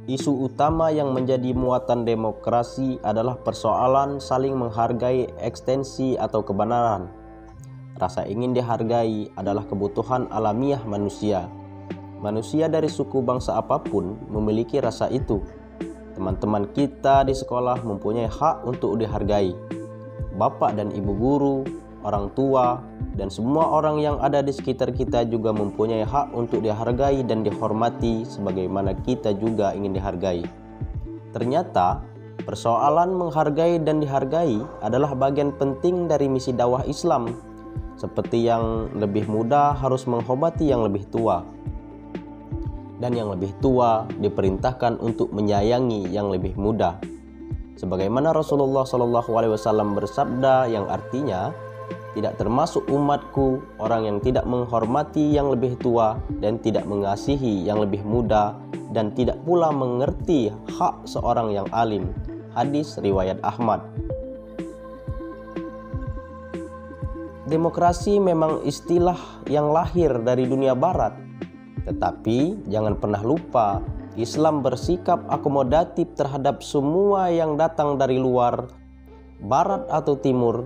Isu utama yang menjadi muatan demokrasi adalah persoalan saling menghargai ekstensi atau kebenaran. Rasa ingin dihargai adalah kebutuhan alamiah manusia. Manusia dari suku bangsa apapun memiliki rasa itu. Teman-teman kita di sekolah mempunyai hak untuk dihargai. Bapak dan ibu guru, orang tua, dan semua orang yang ada di sekitar kita juga mempunyai hak untuk dihargai dan dihormati sebagaimana kita juga ingin dihargai. Ternyata, persoalan menghargai dan dihargai adalah bagian penting dari misi dakwah Islam. Seperti yang lebih muda harus menghormati yang lebih tua. Dan yang lebih tua diperintahkan untuk menyayangi yang lebih muda. Sebagaimana Rasulullah SAW bersabda yang artinya, tidak termasuk umatku orang yang tidak menghormati yang lebih tua dan tidak mengasihi yang lebih muda dan tidak pula mengerti hak seorang yang alim. Hadis riwayat Ahmad. Demokrasi memang istilah yang lahir dari dunia barat. Tetapi jangan pernah lupa, Islam bersikap akomodatif terhadap semua yang datang dari luar, barat atau timur.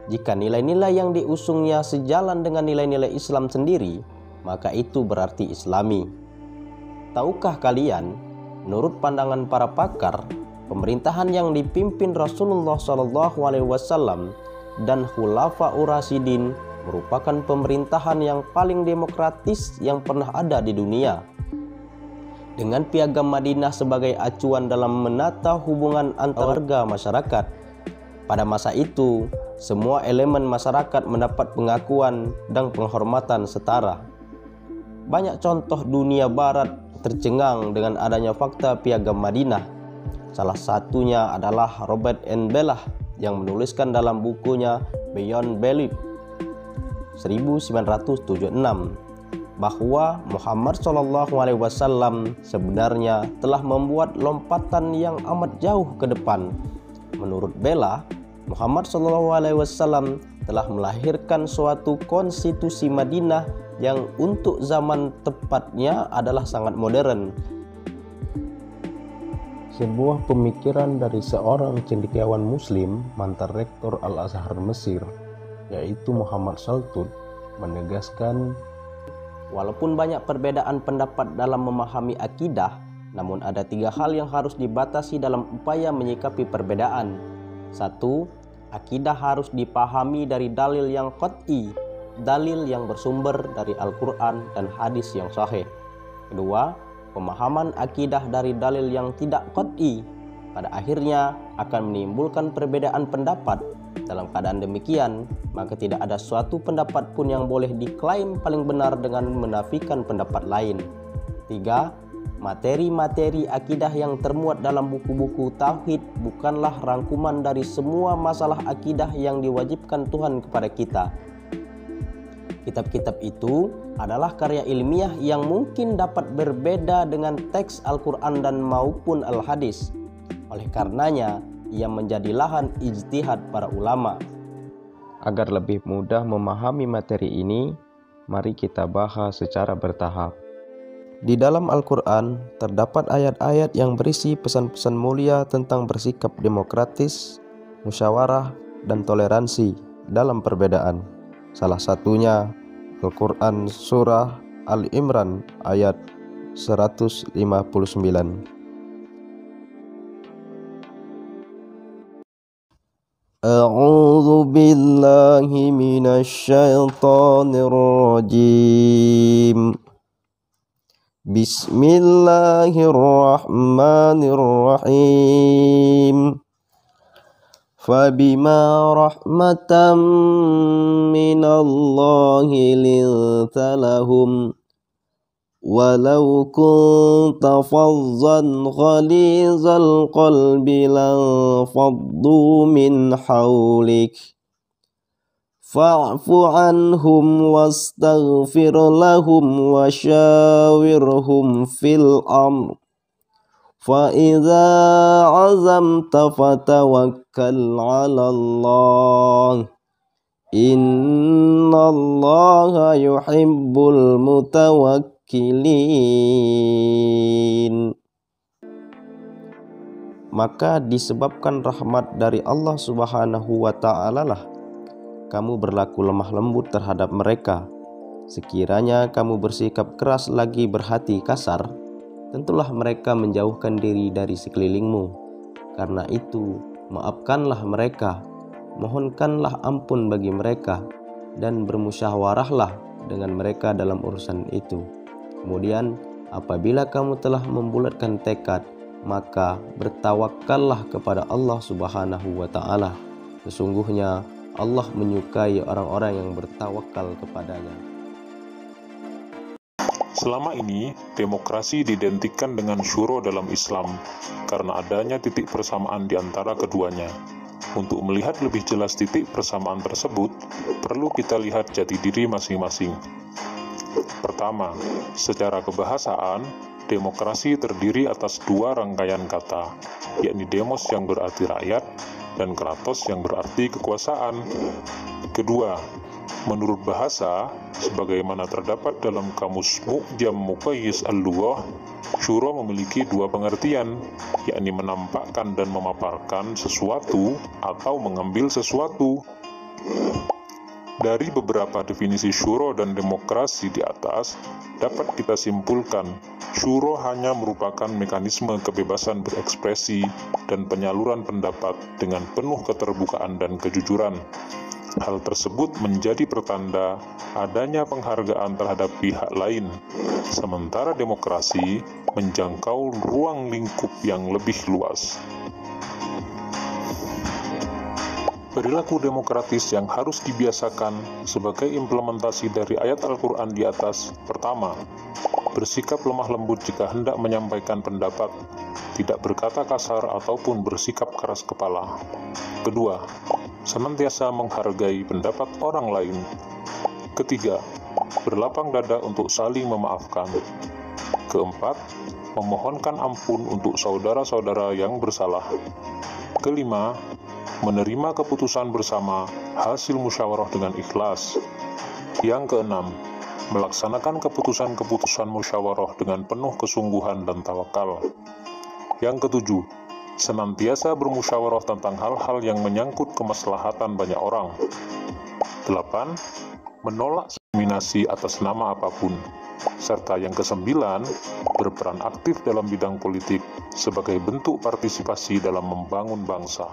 Jika nilai-nilai yang diusungnya sejalan dengan nilai-nilai Islam sendiri, maka itu berarti Islami. Tahukah kalian, menurut pandangan para pakar, pemerintahan yang dipimpin Rasulullah SAW dan Khulafaur Rasyidin merupakan pemerintahan yang paling demokratis yang pernah ada di dunia. Dengan piagam Madinah sebagai acuan dalam menata hubungan antar warga masyarakat, pada masa itu, semua elemen masyarakat mendapat pengakuan dan penghormatan setara. Banyak contoh dunia barat tercengang dengan adanya fakta piagam Madinah. Salah satunya adalah Robert N. Bellah yang menuliskan dalam bukunya Beyond Belief 1976 bahwa Muhammad SAW sebenarnya telah membuat lompatan yang amat jauh ke depan. Menurut Bellah, Muhammad SAW telah melahirkan suatu konstitusi Madinah yang untuk zaman tepatnya adalah sangat modern. Sebuah pemikiran dari seorang cendekiawan muslim, mantan rektor Al-Azhar Mesir, yaitu Muhammad Saltud, menegaskan, walaupun banyak perbedaan pendapat dalam memahami akidah, namun ada 3 hal yang harus dibatasi dalam upaya menyikapi perbedaan. 1. Akidah harus dipahami dari dalil yang qat'i, dalil yang bersumber dari Al-Quran dan hadis yang sahih. 2. Pemahaman akidah dari dalil yang tidak qat'i pada akhirnya akan menimbulkan perbedaan pendapat. Dalam keadaan demikian, maka tidak ada suatu pendapat pun yang boleh diklaim paling benar dengan menafikan pendapat lain. 3. Materi-materi akidah yang termuat dalam buku-buku tauhid bukanlah rangkuman dari semua masalah akidah yang diwajibkan Tuhan kepada kita. Kitab-kitab itu adalah karya ilmiah yang mungkin dapat berbeda dengan teks Al-Quran dan maupun Al-Hadis. Oleh karenanya, ia menjadi lahan ijtihad para ulama. Agar lebih mudah memahami materi ini, mari kita bahas secara bertahap. Di dalam Al-Quran terdapat ayat-ayat yang berisi pesan-pesan mulia tentang bersikap demokratis, musyawarah, dan toleransi dalam perbedaan. Salah satunya Al-Quran Surah Al-Imran ayat 159. A'udzu billahi minasy syaithanir rajim. Bismillahirrahmanirrahim. Fabima rahmatan minallahi linta lahum walau kunta fazzan ghalizal qalbi lanfaddu min hawlik fa'fu anhum wastaghfir lahum wa syawirhum fil amr fa idza azamta fatawakkal 'ala Allah innallaha yuhibbul mutawakkilin. Maka disebabkan rahmat dari Allah Subhanahu wa Ta'ala lah kamu berlaku lemah lembut terhadap mereka. Sekiranya kamu bersikap keras lagi berhati kasar, tentulah mereka menjauhkan diri dari sekelilingmu. Karena itu, maafkanlah mereka, mohonkanlah ampun bagi mereka, dan bermusyawarahlah dengan mereka dalam urusan itu. Kemudian, apabila kamu telah membulatkan tekad, maka bertawakallah kepada Allah Subhanahu wa Ta'ala. Sesungguhnya Allah menyukai orang-orang yang bertawakal kepadanya. Selama ini, demokrasi diidentikan dengan syuro dalam Islam karena adanya titik persamaan di antara keduanya. Untuk melihat lebih jelas titik persamaan tersebut, perlu kita lihat jati diri masing-masing. Pertama, secara kebahasaan, demokrasi terdiri atas dua rangkaian kata, yakni demos yang berarti rakyat dan kratos yang berarti kekuasaan. Kedua, menurut bahasa, sebagaimana terdapat dalam Kamus Mu'jam Muqayyis Al-Lughah, syuro memiliki dua pengertian, yakni menampakkan dan memaparkan sesuatu atau mengambil sesuatu. Dari beberapa definisi syuro dan demokrasi di atas, dapat kita simpulkan, syuro hanya merupakan mekanisme kebebasan berekspresi dan penyaluran pendapat dengan penuh keterbukaan dan kejujuran. Hal tersebut menjadi pertanda adanya penghargaan terhadap pihak lain, sementara demokrasi menjangkau ruang lingkup yang lebih luas. Perilaku demokratis yang harus dibiasakan sebagai implementasi dari ayat Al-Quran di atas. Pertama, bersikap lemah lembut jika hendak menyampaikan pendapat, tidak berkata kasar ataupun bersikap keras kepala. Kedua, senantiasa menghargai pendapat orang lain. Ketiga, berlapang dada untuk saling memaafkan. Keempat, memohonkan ampun untuk saudara-saudara yang bersalah. Kelima, menerima keputusan bersama hasil musyawarah dengan ikhlas. Yang keenam, melaksanakan keputusan-keputusan musyawarah dengan penuh kesungguhan dan tawakal. Yang ketujuh, senantiasa bermusyawarah tentang hal-hal yang menyangkut kemaslahatan banyak orang. 8. Menolak diskriminasi atas nama apapun. Serta yang kesembilan, berperan aktif dalam bidang politik sebagai bentuk partisipasi dalam membangun bangsa.